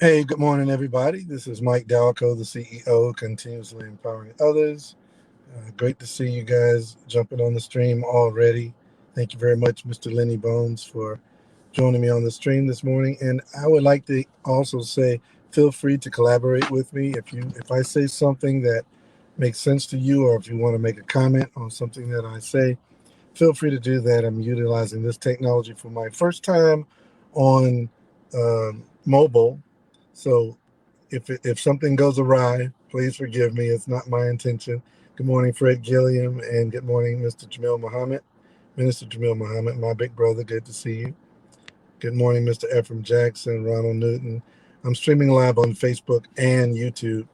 Hey, good morning, everybody. This is Mike Dalco, the CEO, Continuously Empowering Others. Great to see you guys jumping on the stream already. Thank you very much, Mr. Lenny Bones, for joining me on the stream this morning. And I would like to also say, feel free to collaborate with me. If I say something that makes sense to you, or if you want to make a comment on something that I say, feel free to do that. I'm utilizing this technology for my first time on mobile. So if something goes awry, please forgive me. It's not my intention. Good morning, Fred Gilliam, and good morning, Mr. Jamil Muhammad. Minister Jamil Muhammad, my big brother, good to see you. Good morning, Mr. Ephraim Jackson, Ronald Newton. I'm streaming live on Facebook and YouTube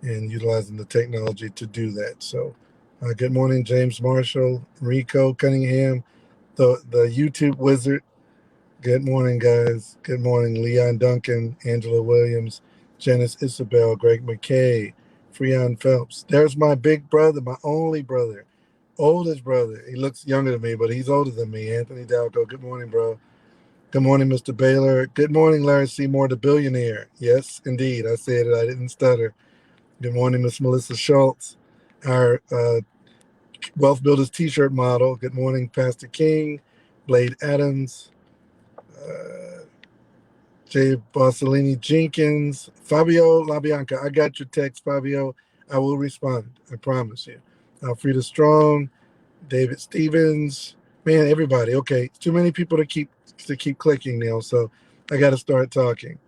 and utilizing the technology to do that. So, good morning, James Marshall, Rico Cunningham, the YouTube wizard. Good morning, guys. Good morning, Leon Duncan, Angela Williams, Janice Isabel, Greg McKay, Freon Phelps. There's my big brother, my only brother, oldest brother. He looks younger than me, but he's older than me. Anthony Dalco. Good morning, bro. Good morning, Mr. Baylor. Good morning, Larry Seymour, the billionaire. Yes, indeed. I said it. I didn't stutter. Good morning, Miss Melissa Schultz, our Wealth Builders t-shirt model. Good morning, Pastor King, Blade Adams, uh, Jay Bossellini Jenkins, Fabio LaBianca. I got your text, Fabio. I will respond. I promise you. Alfreda Strong, David Stevens. Man, everybody. Okay, too many people to keep clicking now, so I got to start talking.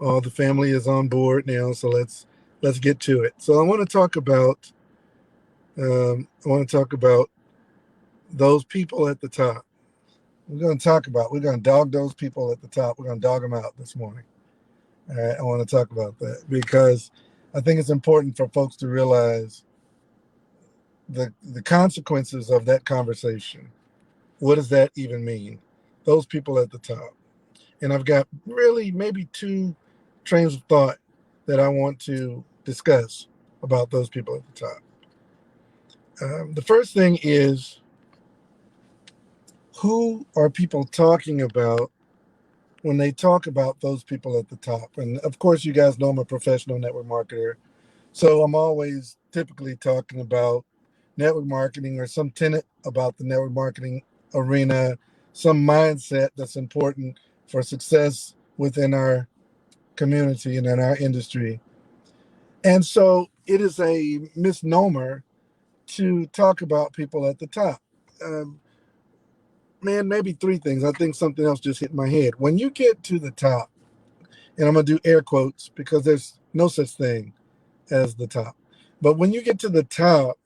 All the family is on board now, so let's get to it. So I want to talk about those people at the top. We're going to dog those people at the top. We're going to dog them out this morning. All right, I want to talk about that because I think it's important for folks to realize the consequences of that conversation. What does that even mean? Those people at the top. And I've got really maybe two trains of thought that I want to discuss about those people at the top. The first thing is, who are people talking about when they talk about those people at the top? And of course, you guys know I'm a professional network marketer. So I'm always typically talking about network marketing or some tenet about the network marketing arena, some mindset that's important for success within our community and in our industry. And so it is a misnomer to talk about people at the top. Um, Man, maybe three things. I think something else just hit my head. When you get to the top, and I'm going to do air quotes because there's no such thing as the top. But when you get to the top,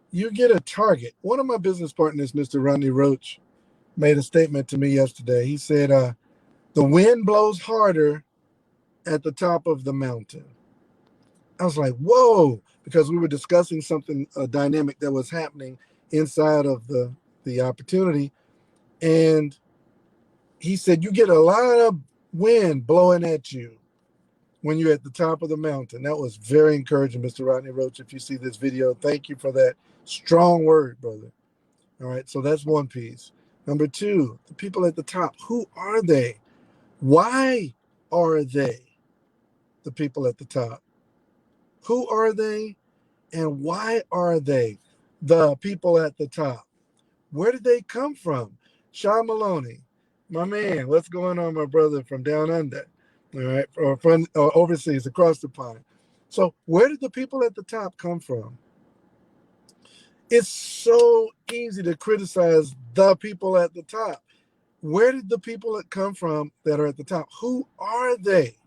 you get a target. One of my business partners, Mr. Rodney Roach, made a statement to me yesterday. He said, the wind blows harder at the top of the mountain. I was like, whoa, because we were discussing something, a dynamic that was happening inside of the opportunity. And he said, you get a lot of wind blowing at you when you're at the top of the mountain. That was very encouraging, Mr. Rodney Roach. If you see this video, thank you for that strong word, brother. All right, so that's one piece. Number two, the people at the top, who are they? Why are they the people at the top? Who are they and why are they the people at the top? Where did they come from? Sean Maloney, my man, what's going on, my brother from down under? All right, or from overseas, across the pond. So, where did the people at the top come from? It's so easy to criticize the people at the top. Where did the people that come from that are at the top? Who are they?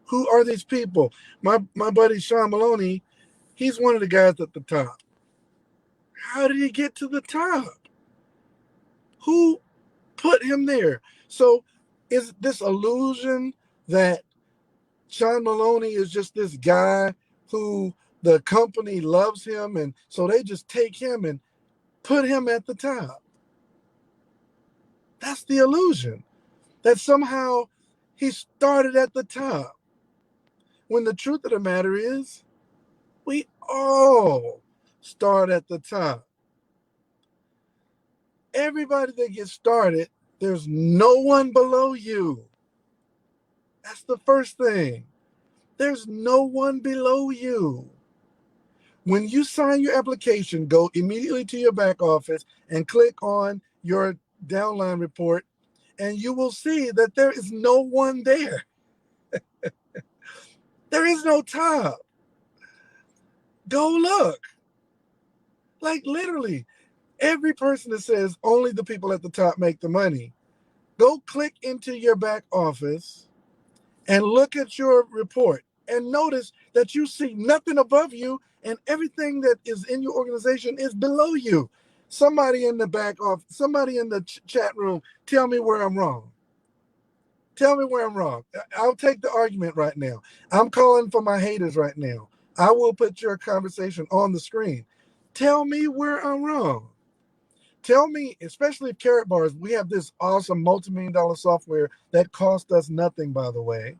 Who are these people? My buddy Sean Maloney, he's one of the guys at the top. How did he get to the top? Who put him there? So is this illusion that Sean Maloney is just this guy who the company loves him and so they just take him and put him at the top? That's the illusion. That somehow he started at the top. When the truth of the matter is, we all start at the top. Everybody that gets started, there's no one below you. That's the first thing. There's no one below you. When you sign your application, go immediately to your back office and click on your downline report, and you will see that there is no one there. There is no top. Go look. Like literally, every person that says only the people at the top make the money, go click into your back office and look at your report and notice that you see nothing above you and everything that is in your organization is below you. Somebody in the back office, somebody in the chat room, tell me where I'm wrong. Tell me where I'm wrong. I'll take the argument right now. I'm calling for my haters right now. I will put your conversation on the screen. Tell me where I'm wrong. Tell me, especially if Carrot Bars, we have this awesome multi-million-dollar software that cost us nothing, by the way.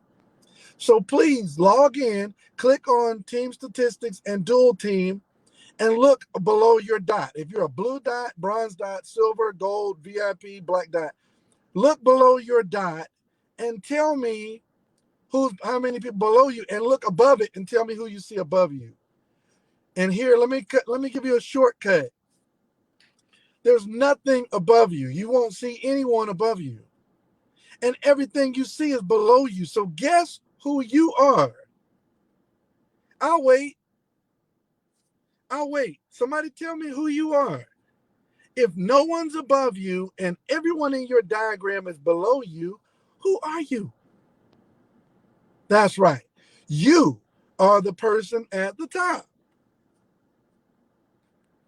So please log in, click on Team Statistics and Dual Team, and look below your dot. If you're a blue dot, bronze dot, silver, gold, VIP, black dot, look below your dot and tell me how many people below you, and look above it and tell me who you see above you. And here, let me give you a shortcut. There's nothing above you. You won't see anyone above you. And everything you see is below you. So guess who you are? I'll wait. Somebody tell me who you are. If no one's above you and everyone in your diagram is below you, who are you? That's right. You are the person at the top.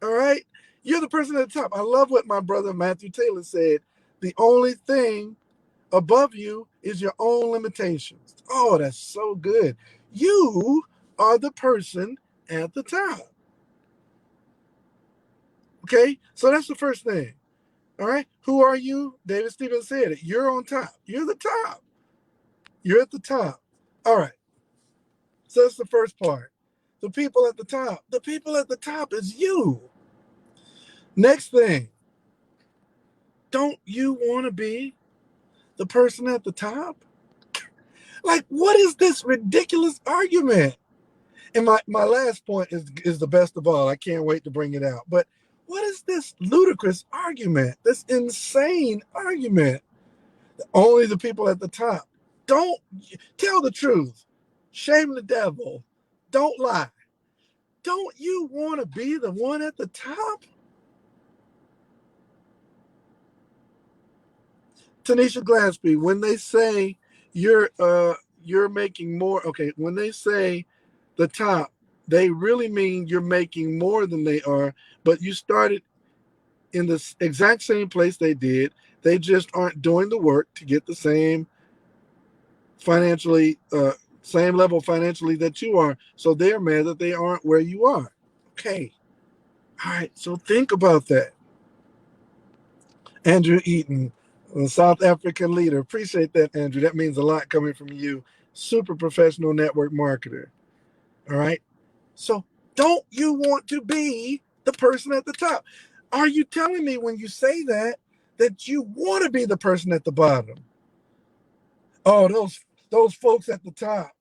All right? You're the person at the top. I love what my brother Matthew Taylor said. The only thing above you is your own limitations. Oh, that's so good. You are the person at the top. Okay? So that's the first thing. All right? Who are you? David Stevens said it. You're on top. You're the top. You're at the top. All right. So that's the first part. The people at the top. The people at the top is you. Next thing. Don't you want to be the person at the top? Like, what is this ridiculous argument? And my last point is the best of all. I can't wait to bring it out. But what is this ludicrous argument? This insane argument? Only the people at the top. Don't tell the truth. Shame the devil. Don't lie. Don't you want to be the one at the top? Tanisha Glaspie, when they say you're making more, okay, when they say the top, they really mean you're making more than they are, but you started in the exact same place they did. They just aren't doing the work to get the same financially, same level financially that you are. So they're mad that they aren't where you are. Okay. All right. So think about that. Andrew Eaton, a South African leader. Appreciate that, Andrew. That means a lot coming from you. Super professional network marketer. All right. So don't you want to be the person at the top? Are you telling me when you say that you want to be the person at the bottom? Oh, those folks at the top,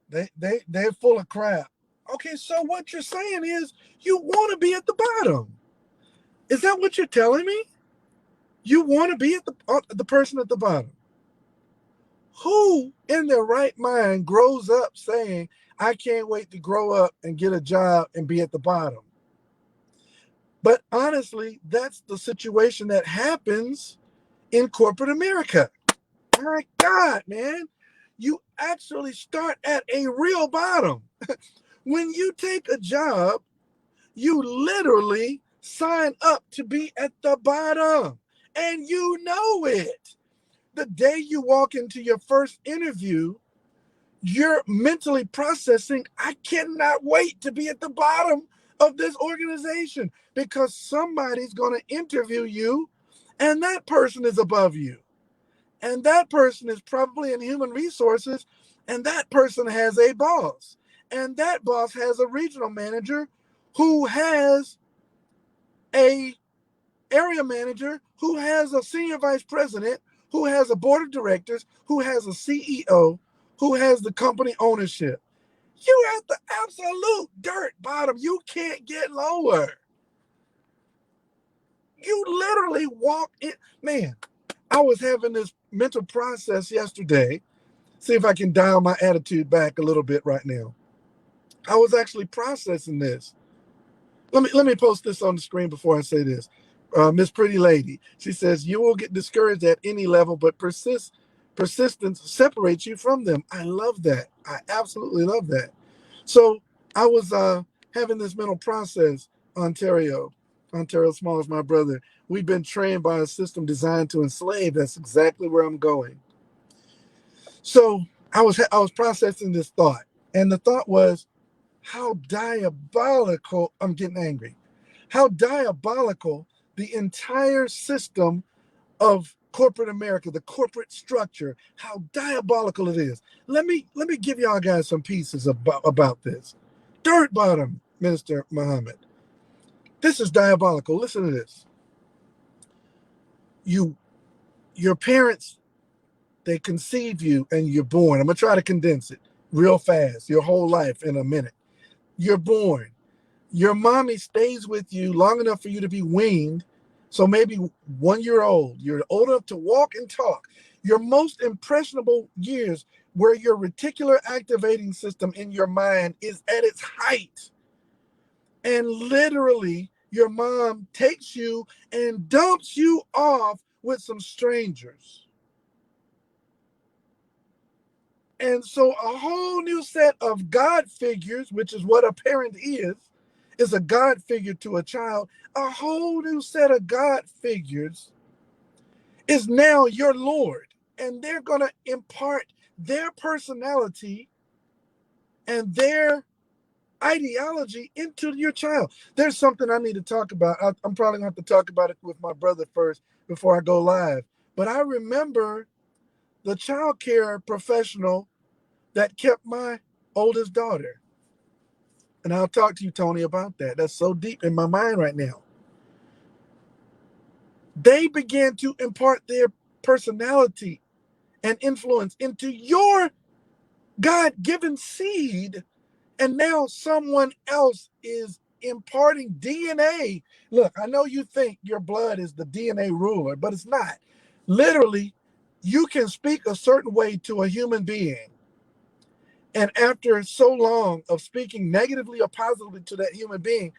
they're full of crap. Okay, so what you're saying is you want to be at the bottom. Is that what you're telling me? You want to be at the person at the bottom. Who in their right mind grows up saying, I can't wait to grow up and get a job and be at the bottom? But honestly, that's the situation that happens in corporate America. My God, man, you actually start at a real bottom. When you take a job, you literally sign up to be at the bottom, and you know it. The day you walk into your first interview, you're mentally processing, I cannot wait to be at the bottom of this organization because somebody's going to interview you and that person is above you. And that person is probably in human resources, and that person has a boss. And that boss has a regional manager who has a area manager who has a senior vice president who has a board of directors, who has a CEO, who has the company ownership. You at the absolute dirt bottom. You can't get lower. You literally walk in. Man, I was having this mental process yesterday. See if I can dial my attitude back a little bit right now. I was actually processing this. Let me post this on the screen before I say this. Miss Pretty Lady, she says, you will get discouraged at any level, but persistence separates you from them. I love that. I absolutely love that. So I was having this mental process. Ontario Small is my brother. We've been trained by a system designed to enslave. That's exactly where I'm going. So I was processing this thought, and the thought was, how diabolical, I'm getting angry, how diabolical the entire system of corporate America, the corporate structure, how diabolical it is. Let me give y'all guys some pieces about this. Dirt bottom, Minister Muhammad. This is diabolical. Listen to this. Your parents, they conceive you and you're born. I'm gonna try to condense it real fast, your whole life in a minute. You're born. Your mommy stays with you long enough for you to be weaned. So maybe 1 year old, you're old enough to walk and talk. Your most impressionable years, where your reticular activating system in your mind is at its height. And literally, your mom takes you and dumps you off with some strangers. And so a whole new set of God figures, which is what a parent is a God figure to a child. A whole new set of God figures is now your Lord. And they're going to impart their personality and their ideology into your child. There's something I need to talk about. I'm probably going to have to talk about it with my brother first before I go live. But I remember the child care professional that kept my oldest daughter. And I'll talk to you, Tony, about that. That's so deep in my mind right now. They began to impart their personality and influence into your God-given seed. And now someone else is imparting DNA. Look, I know you think your blood is the DNA ruler, but it's not. Literally, you can speak a certain way to a human being. And after so long of speaking negatively or positively to that human being,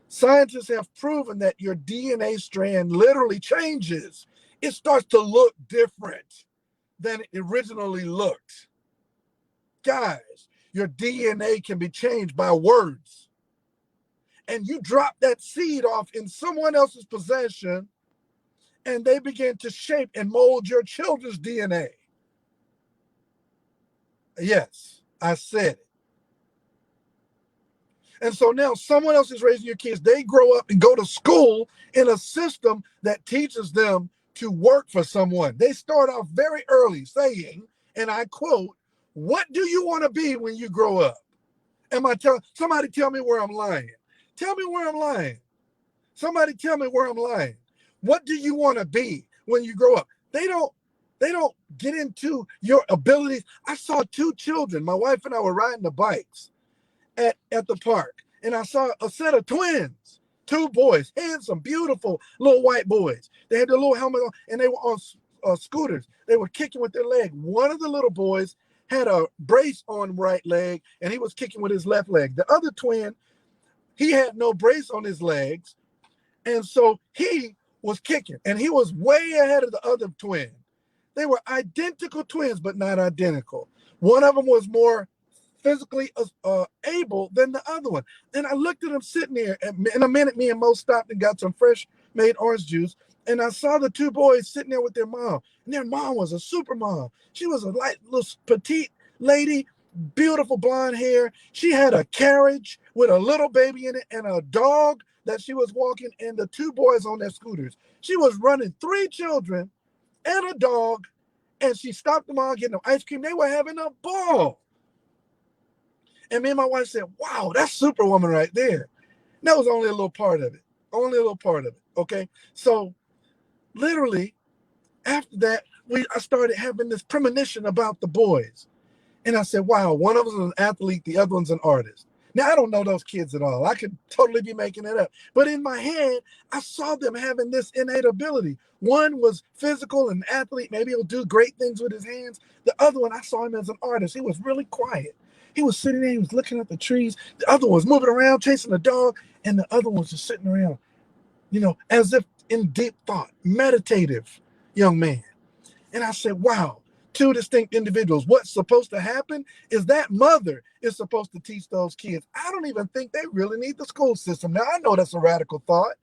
scientists have proven that your DNA strand literally changes. It starts to look different than it originally looked. Guys, your DNA can be changed by words. And you drop that seed off in someone else's possession, and they begin to shape and mold your children's DNA. Yes, I said it. And so now someone else is raising your kids. They grow up and go to school in a system that teaches them to work for someone. They start off very early saying, and I quote, "What do you want to be when you grow up?" Am I telling somebody, tell me where I'm lying? Tell me where I'm lying. Somebody tell me where I'm lying. What do you want to be when you grow up? They don't get into your abilities. I saw two children. My wife and I were riding the bikes at the park, and I saw a set of twins, two boys, handsome, beautiful little white boys. They had their little helmet on, and they were on scooters. They were kicking with their leg. One of the little boys had a brace on right leg, and he was kicking with his left leg. The other twin, he had no brace on his legs, and so he was kicking, and he was way ahead of the other twin. They were identical twins, but not identical. One of them was more physically able than the other one. And I looked at them sitting there, and in a minute, me and Mo stopped and got some fresh made orange juice. And I saw the two boys sitting there with their mom. And their mom was a super mom. She was a light, little petite lady, beautiful blonde hair. She had a carriage with a little baby in it and a dog that she was walking, and the two boys on their scooters. She was running three children and a dog, and she stopped them all getting them ice cream. They were having a ball. And me and my wife said, wow, that's Superwoman right there. And that was only a little part of it. Only a little part of it. Okay. So literally, After that, I started having this premonition about the boys. And I said, wow, one of them is an athlete, the other one's an artist. Now, I don't know those kids at all. I could totally be making it up. But in my head, I saw them having this innate ability. One was physical and athlete. Maybe he'll do great things with his hands. The other one, I saw him as an artist. He was really quiet. He was sitting there, he was looking at the trees. The other one was moving around, chasing a dog. And the other one was just sitting around, as if in deep thought, meditative young man. And I said, wow, two distinct individuals. What's supposed to happen is that mother is supposed to teach those kids. I don't even think they really need the school system. Now, I know that's a radical thought,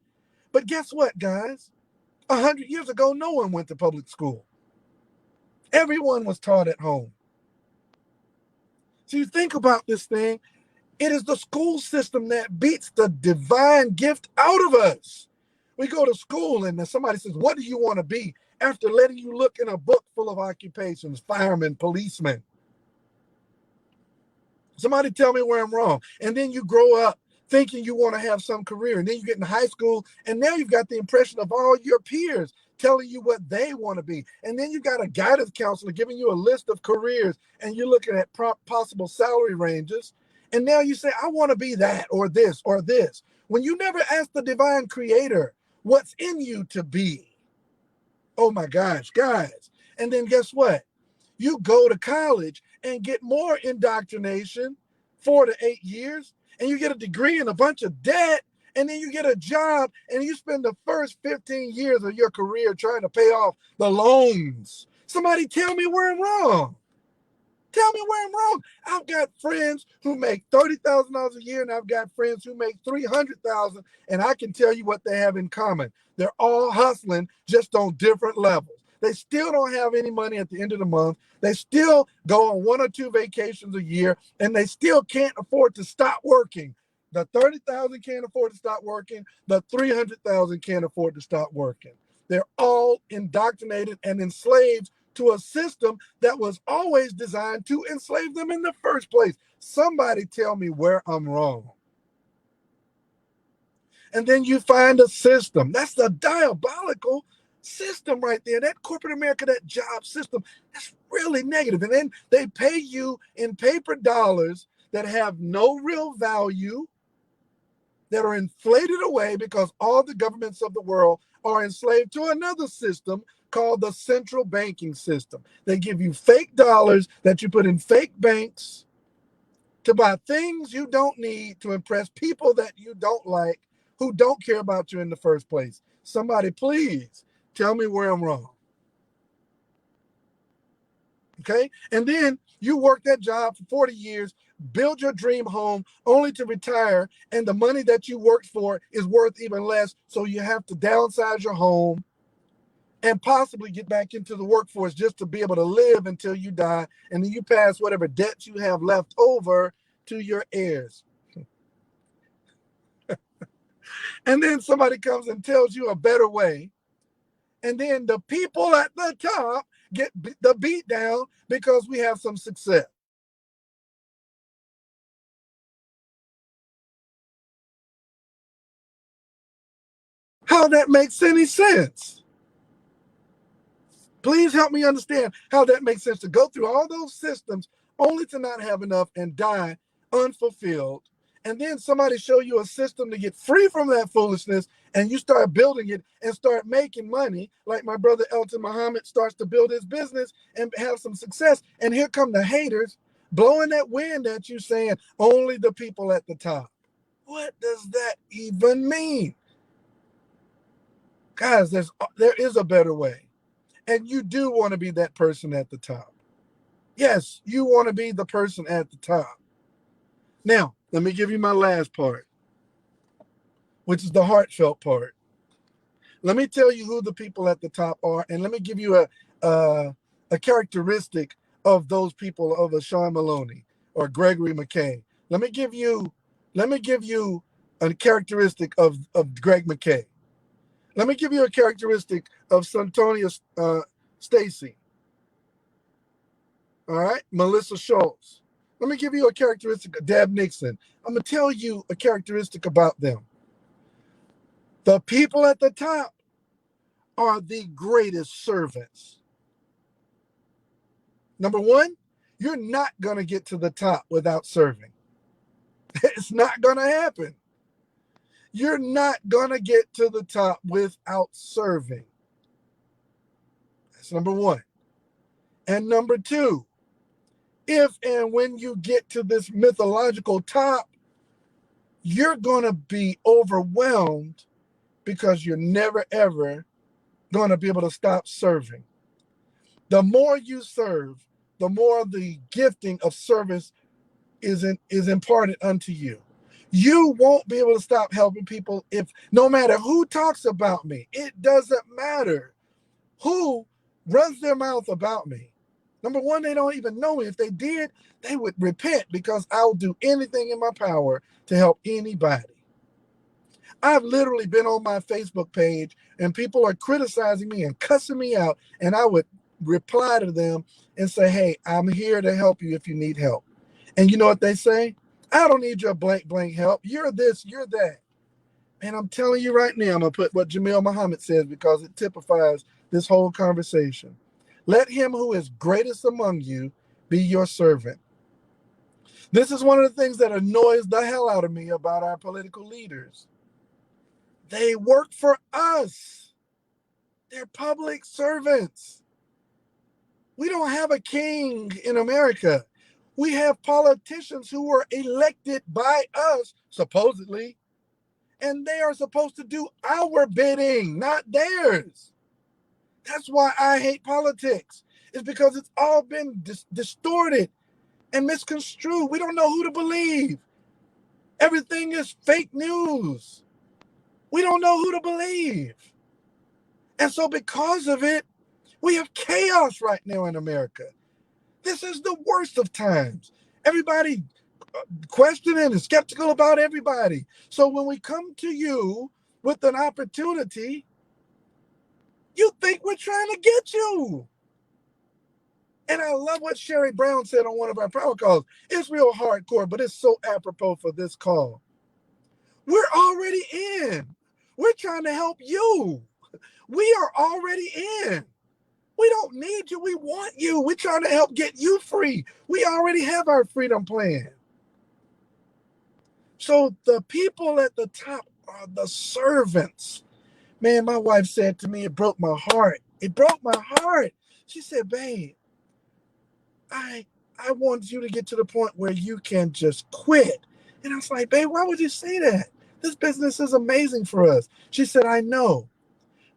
but guess what, guys? 100 years ago, no one went to public school. Everyone was taught at home. So you think about this thing, it is the school system that beats the divine gift out of us. We go to school and somebody says, what do you want to be? After letting you look in a book full of occupations, firemen, policemen. Somebody tell me where I'm wrong. And then you grow up thinking you want to have some career. And then you get in high school, and now you've got the impression of all your peers telling you what they want to be. And then you got a guidance counselor giving you a list of careers, and you're looking at possible salary ranges. And now you say, I want to be that or this or this. When you never ask the divine creator what's in you to be. Oh my gosh, guys. And then guess what? You go to college and get more indoctrination, 4 to 8 years, and you get a degree and a bunch of debt, and then you get a job and you spend the first 15 years of your career trying to pay off the loans. Somebody tell me where I'm wrong. Tell me where I'm wrong. I've got friends who make $30,000 a year, and I've got friends who make $300,000, and I can tell you what they have in common. They're all hustling, just on different levels. They still don't have any money at the end of the month. They still go on 1 or 2 vacations a year, and they still can't afford to stop working. The 30,000 can't afford to stop working. The 300,000 can't afford to stop working. They're all indoctrinated and enslaved to a system that was always designed to enslave them in the first place. Somebody tell me where I'm wrong. And then you find a system. That's a diabolical system right there. That corporate America, that job system, that's really negative. And then they pay you in paper dollars that have no real value, that are inflated away because all the governments of the world are enslaved to another system called the central banking system. They give you fake dollars that you put in fake banks to buy things you don't need to impress people that you don't like, who don't care about you in the first place. Somebody please tell me where I'm wrong. Okay? And then you work that job for 40 years, build your dream home only to retire, and the money that you worked for is worth even less, so you have to downsize your home and possibly get back into the workforce just to be able to live until you die, and then you pass whatever debts you have left over to your heirs. And then somebody comes and tells you a better way, and then the people at the top get the beat down because we have some success. How that makes any sense? Please help me understand how that makes sense, to go through all those systems only to not have enough and die unfulfilled. And then somebody show you a system to get free from that foolishness, and you start building it and start making money, like my brother Elton Muhammad starts to build his business and have some success. And here come the haters blowing that wind at you saying only the people at the top. What does that even mean? Guys, there is a better way. And you do want to be that person at the top. Yes, you want to be the person at the top. Now, let me give you my last part, which is the heartfelt part. Let me tell you who the people at the top are, and let me give you a characteristic of those people, of a Sean Maloney or Gregory McKay. Let me give you a characteristic of Greg McKay. Let me give you a characteristic of Santonia Stacy. All right, Melissa Schultz. Let me give you a characteristic of Deb Nixon. I'm going to tell you a characteristic about them. The people at the top are the greatest servants. Number one, you're not going to get to the top without serving. It's not going to happen. You're not going to get to the top without serving. That's number one. And number two, if and when you get to this mythological top, you're going to be overwhelmed because you're never, ever going to be able to stop serving. The more you serve, the more the gifting of service is imparted unto you. You won't be able to stop helping people if no matter who talks about me, it doesn't matter who runs their mouth about me. Number one, they don't even know me. If they did, they would repent because I'll do anything in my power to help anybody. I've literally been on my Facebook page and people are criticizing me and cussing me out, and I would reply to them and say, hey, I'm here to help you if you need help. And you know what they say? I don't need your blank help. You're this, you're that. And I'm telling you right now, I'm going to put what Jamil Muhammad says because it typifies this whole conversation. Let him who is greatest among you be your servant. This is one of the things that annoys the hell out of me about our political leaders. They work for us. They're public servants. We don't have a king in America. We have politicians who were elected by us, supposedly, and they are supposed to do our bidding, not theirs. That's why I hate politics. It's because it's all been distorted and misconstrued. We don't know who to believe. Everything is fake news. We don't know who to believe. And so because of it, we have chaos right now in America. This is the worst of times. Everybody questioning and skeptical about everybody. So when we come to you with an opportunity, you think we're trying to get you. And I love what Sherry Brown said on one of our power calls. It's real hardcore, but it's so apropos for this call. We're already in. We're trying to help you. We are already in. We don't need you. We want you. We're trying to help get you free. We already have our freedom plan. So the people at the top are the servants. Man, my wife said to me, it broke my heart. It broke my heart. She said, babe, I want you to get to the point where you can just quit. And I was like, babe, why would you say that? This business is amazing for us. She said, I know.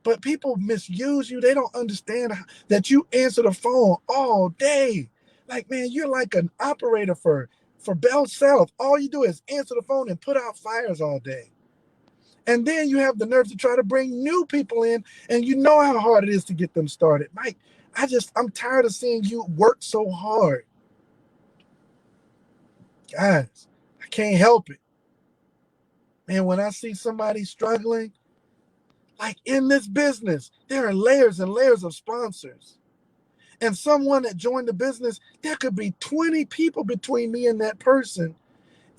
But people misuse you. They don't understand that you answer the phone all day. Like, man, you're like an operator for Bell South. All you do is answer the phone and put out fires all day. And then you have the nerve to try to bring new people in, and you know how hard it is to get them started. Mike, I'm tired of seeing you work so hard. Guys, I can't help it. Man, when I see somebody struggling, like in this business, there are layers and layers of sponsors. And someone that joined the business, there could be 20 people between me and that person.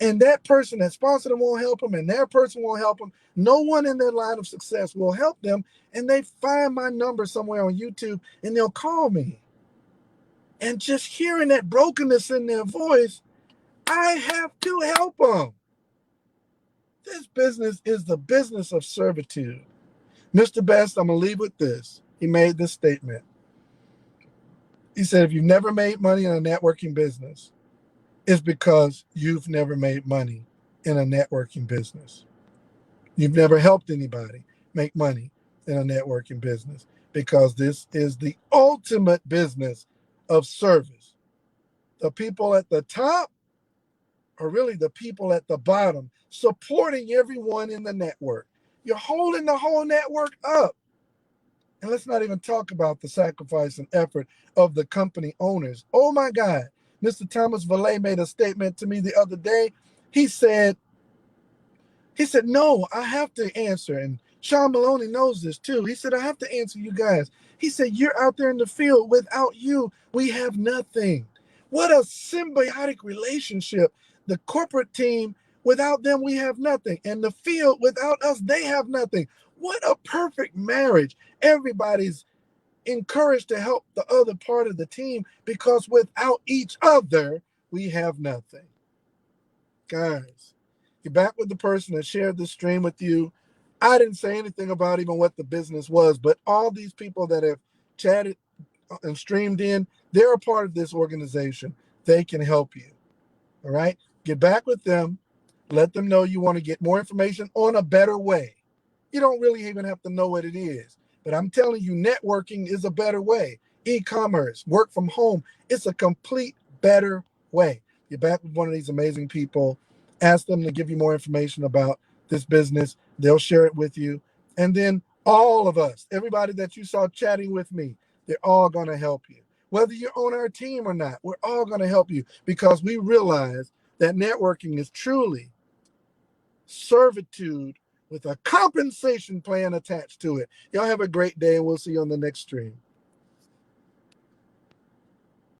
And that person that sponsored them won't help them, and their person won't help them. No one in their line of success will help them. And they find my number somewhere on YouTube and they'll call me. And just hearing that brokenness in their voice, I have to help them. This business is the business of servitude. Mr. Best, I'm going to leave with this. He made this statement. He said, if you've never made money in a networking business, it's because you've never made money in a networking business. You've never helped anybody make money in a networking business because this is the ultimate business of service. The people at the top are really the people at the bottom supporting everyone in the network. You're holding the whole network up. And let's not even talk about the sacrifice and effort of the company owners. Oh my God. Mr. Thomas Valet made a statement to me the other day. He said, no, I have to answer. And Sean Maloney knows this too. He said, I have to answer you guys. He said, you're out there in the field. Without you, we have nothing. What a symbiotic relationship. The corporate team, without them, we have nothing. And the field, without us, they have nothing. What a perfect marriage. Everybody's encouraged to help the other part of the team because without each other, we have nothing. Guys, you're back with the person that shared this stream with you. I didn't say anything about even what the business was, but all these people that have chatted and streamed in, they're a part of this organization. They can help you. All right. Get back with them. Let them know you want to get more information on a better way. You don't really even have to know what it is. But I'm telling you, networking is a better way. E-commerce, work from home, it's a complete better way. You're back with one of these amazing people. Ask them to give you more information about this business. They'll share it with you. And then all of us, everybody that you saw chatting with me, they're all going to help you. Whether you're on our team or not, we're all going to help you because we realize that networking is truly servitude with a compensation plan attached to it. Y'all have a great day, and we'll see you on the next stream.